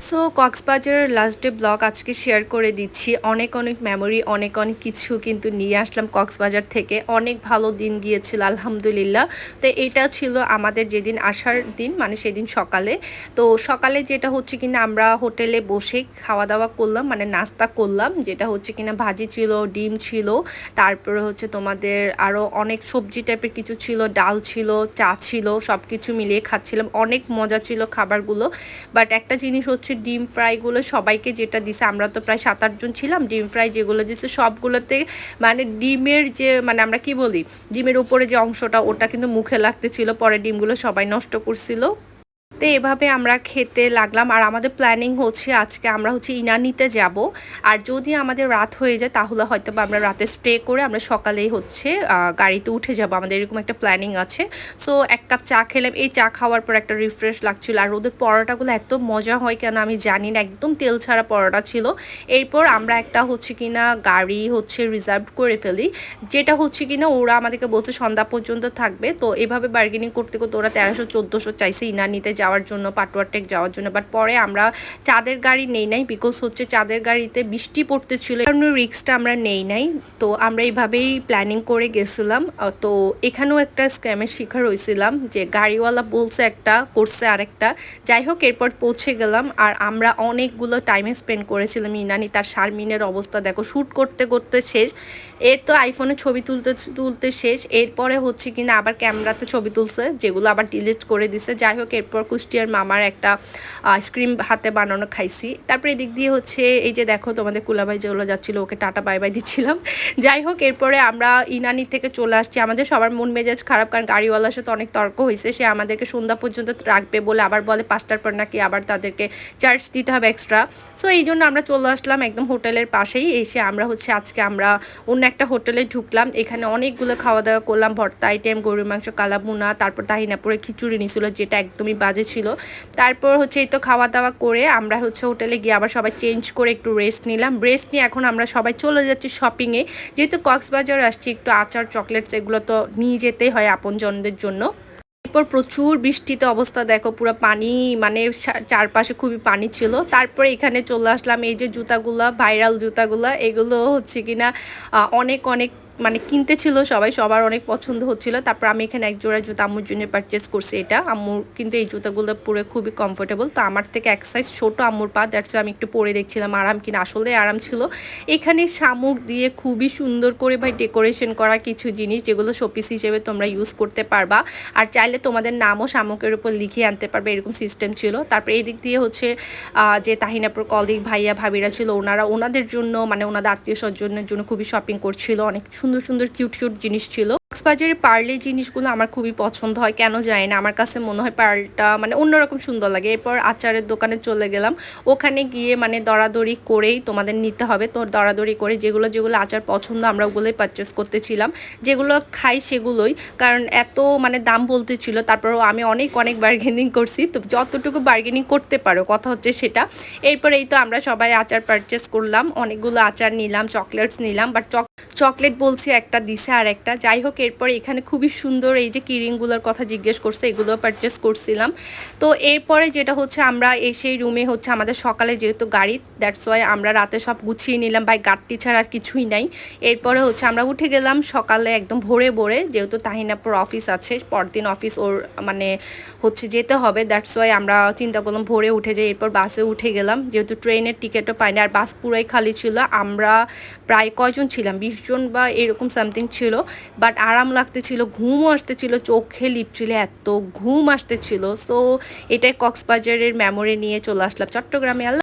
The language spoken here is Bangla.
সো কক্সবাজারের লাস্ট ডে ব্লগ আজকে শেয়ার করে দিচ্ছি। অনেক অনেক মেমোরি, অনেক অনেক কিছু কিন্তু নিয়ে আসলাম কক্সবাজার থেকে। অনেক ভালো দিন গিয়েছিল আলহামদুলিল্লাহ। তো এটা ছিল আমাদের যেদিন আসার দিন, মানে সেদিন সকালে। তো সকালে যেটা হচ্ছে কিনা আমরা হোটেলে বসে খাওয়া দাওয়া করলাম, মানে নাস্তা করলাম, যেটা হচ্ছে কিনা ভাজি ছিল, ডিম ছিল, তারপরে হচ্ছে তোমাদের আরও অনেক সবজি টাইপের কিছু ছিল, ডাল ছিল, চা ছিল, সব কিছু মিলিয়ে খাচ্ছিলাম। অনেক মজা ছিল খাবারগুলো। বাট একটা জিনিস হচ্ছে ডিম ফ্রাইগুলো সবাইকে যেটা দিছে, আমরা তো প্রায় 7-8 জন ছিলাম, ডিম ফ্রাই যেগুলো দিচ্ছে সবগুলোতে মানে ডিমের যে মানে আমরা কি বলি, ডিমের উপরে যে অংশটা ওটা কিন্তু মুখে লাগতেছিল, পরে ডিমগুলো সবাই নষ্ট করছিল। তো এভাবে আমরা খেতে লাগলাম। আর আমাদের প্ল্যানিং হচ্ছে আজকে আমরা হচ্ছে ইনানিতে যাব। আর যদি আমাদের রাত হয়ে যায় তাহলে হয়তো বা আমরা রাতে স্টে করে আমরা সকালেই হচ্ছে গাড়িতে উঠে যাব, আমাদের এরকম একটা প্ল্যানিং আছে। সো 1 কাপ চা খেলাম, এই চা খাওয়ার পর একটা রিফ্রেশ লাগছিল। আর ওদের পরোটাগুলো এত মজা হয় কেন আমি জানি না, একদম তেল ছাড়া পরোটা ছিল। এরপর আমরা একটা হচ্ছে কিনা গাড়ি হচ্ছে রিজার্ভ করে ফেলি, যেটা হচ্ছে কিনা ওরা আমাদেরকে বলছে সন্ধ্যা পর্যন্ত থাকবে। তো এভাবে বার্গেনিং করতে করতে ওরা 1300-1400 চাইছে ইনানিতে যাওয়ার জন্য, পাটুয়ার টেক যাওয়ার জন্য। বাট পরে আমরা চাঁদের গাড়ি নেই নাই, বিকজ হচ্ছে চাঁদের গাড়িতে বৃষ্টি পড়তেছিল, কারণ রিস্কটা আমরা নেই নাই। তো আমরা এইভাবেই প্ল্যানিং করে গেছিলাম। তো এখানেও একটা স্ক্যামের শিকার হয়েছিলাম, যে গাড়িওয়ালা বলছে একটা, করছে আরেকটা। যাই হোক, এরপর পৌঁছে গেলাম। আর আমরা অনেকগুলো টাইমে স্পেন্ড করেছিলাম ইনানি। তার শারমিনের অবস্থা দেখো, শ্যুট করতে করতে শেষ। এর তো আইফোনে ছবি তুলতে তুলতে শেষ। এরপরে হচ্ছে কিনা আবার ক্যামেরাতে ছবি তুলছে, যেগুলো আবার ডিলিট করে দিছে। যাই হোক, এরপর কুষ্টিয়ার মামার একটা আইসক্রিম হাতে বানানো খাইছি। তারপরে এদিক দিয়ে হচ্ছে এই যে দেখো তোমাদের কুলাবাই যেগুলো যাচ্ছিলো, ওকে টাটা বাই বাই দিচ্ছিলাম। যাই হোক, এরপরে আমরা ইনানি থেকে চলে আসছি। আমাদের সবার মন মেজাজ খারাপ, কারণ গাড়িওয়ালার সাথে অনেক তর্ক হয়েছে। সে আমাদেরকে সন্ধ্যা পর্যন্ত রাখবে বলে আবার বলে 5টার পর নাকি আবার তাদেরকে চার্জ দিতে হবে এক্সট্রা। সো এই জন্য আমরা চলে আসলাম একদম হোটেলের পাশেই। এসে আমরা হচ্ছে আজকে আমরা অন্য একটা হোটেলে ঢুকলাম। এখানে অনেকগুলো খাওয়া দাওয়া করলাম, ভর্তা আইটেম, গরুর মাংস, কালাবুনা, তারপর তাহিনাপুরে খিচুড়ি নিয়েছিল, যেটা একদমই বাজে ছিল। তারপর হচ্ছে এই তো খাওয়া দাওয়া করে আমরা হচ্ছে হোটেলে গিয়ে আবার সবাই চেঞ্জ করে একটু রেস্ট নিলাম। রেস্ট নিয়ে এখন আমরা সবাই চলে যাচ্ছি শপিংয়ে। যেহেতু কক্সবাজার আসছি, একটু আচার, চকলেটস এগুলো তো নিয়ে যেতেই হয় আপনজনদের জন্য। এরপর প্রচুর বৃষ্টিতে অবস্থা দেখো, পুরো পানি, মানে চারপাশে খুবই পানি ছিল। তারপরে এখানে চলে আসলাম। এই যে জুতাগুলা, ভাইরাল জুতাগুলা, এগুলো হচ্ছে কিনা অনেক অনেক মানে কিনতে ছিল সবাই, সবার অনেক পছন্দ হচ্ছিল। তারপর আমি এখানে এক জোড়া জুতা আম্মুর জন্য পারচেস করছি। এটা আম্মুর কিন্তু এই জুতাগুলো পরে খুবই কমফোর্টেবল। তো আমার থেকে এক সাইজ ছোটো আম্মুর পা, দ্যাটস আমি একটু পরে দেখছিলাম আরাম কিনা। আসলে আরাম ছিল। এখানে শামুক দিয়ে খুবই সুন্দর করে ভাই ডেকোরেশন করা কিছু জিনিস, যেগুলো শোপিস হিসেবে তোমরা ইউজ করতে পারবা। আর চাইলে তোমাদের নামও শামুকের উপর লিখিয়ে আনতে পারবে, এরকম সিস্টেম ছিল। তারপরে এই দিক দিয়ে হচ্ছে যে তাহিনাপুর কলিগ ভাইয়া ভাবিরা ছিল, ওনাদের জন্য মানে ওনাদের আত্মীয় স্বজনের জন্য খুবই শপিং করছিল। অনেক সুন্দর সুন্দর কিউট কিউট জিনিস ছিল। কক্সবাজারের পার্লে জিনিসগুলো আমার খুবই পছন্দ হয়, কেন জানি না, আমার কাছে মনে হয় পার্লটা মানে অন্যরকম সুন্দর লাগে। এরপর আচারের দোকানে চলে গেলাম। ওখানে গিয়ে মানে দরাদরি করেই তোমাদের নিতে হবে, তো দরাদরি করে যেগুলো যেগুলো আচার পছন্দ আমরা ওগুলোই পারচেস করতেছিলাম, যেগুলো খাই সেগুলোই, কারণ এত মানে দাম বলতেছিল। তারপরও আমি অনেক অনেক বার্গেনিং করছি, তো যতটুকু বার্গেনিং করতে পারো কথা হচ্ছে সেটা। এরপর এই তো আমরা সবাই আচার পারচেস করলাম, অনেকগুলো আচার নিলাম, চকলেটস নিলাম। বাট চকলেট বলছি একটা দিছে আর একটা। যাই হোক, এরপর এখানে খুবই সুন্দর এই যে কিরিংগুলোর কথা জিজ্ঞেস করছে, এগুলো পারচেস করছিলাম। তো এরপরে যেটা হচ্ছে আমরা এসে রুমে হচ্ছে আমাদের সকালে যেহেতু গাড়ি, দ্যাটস ওয়াই আমরা রাতে সব গুছিয়ে নিলাম, ভাই গাড়ি ছাড়া আর কিছুই নাই। এরপরে হচ্ছে আমরা উঠে গেলাম সকালে একদম ভোরে ভোরে, যেহেতু তাহিনাপুর অফিস আছে, পরদিন অফিস ওর মানে হচ্ছে যেতে হবে, দ্যাটস ওয়াই আমরা চিন্তা করলাম ভোরে উঠে যাই। এরপর বাসে উঠে গেলাম, যেহেতু ট্রেনের টিকিটও পাইনি, আর বাস পুরাই খালি ছিল। আমরা প্রায় কয়জন ছিলাম, 20 জন বা এরকম সামথিং ছিল। বাট আরাম লাগতেছিল, ঘুমও আসতেছিল, চোখে লিটারালি এত ঘুম আসতেছিল। সো এটাই কক্সবাজারের মেমোরি নিয়ে চলে আসলাম চট্টগ্রামে।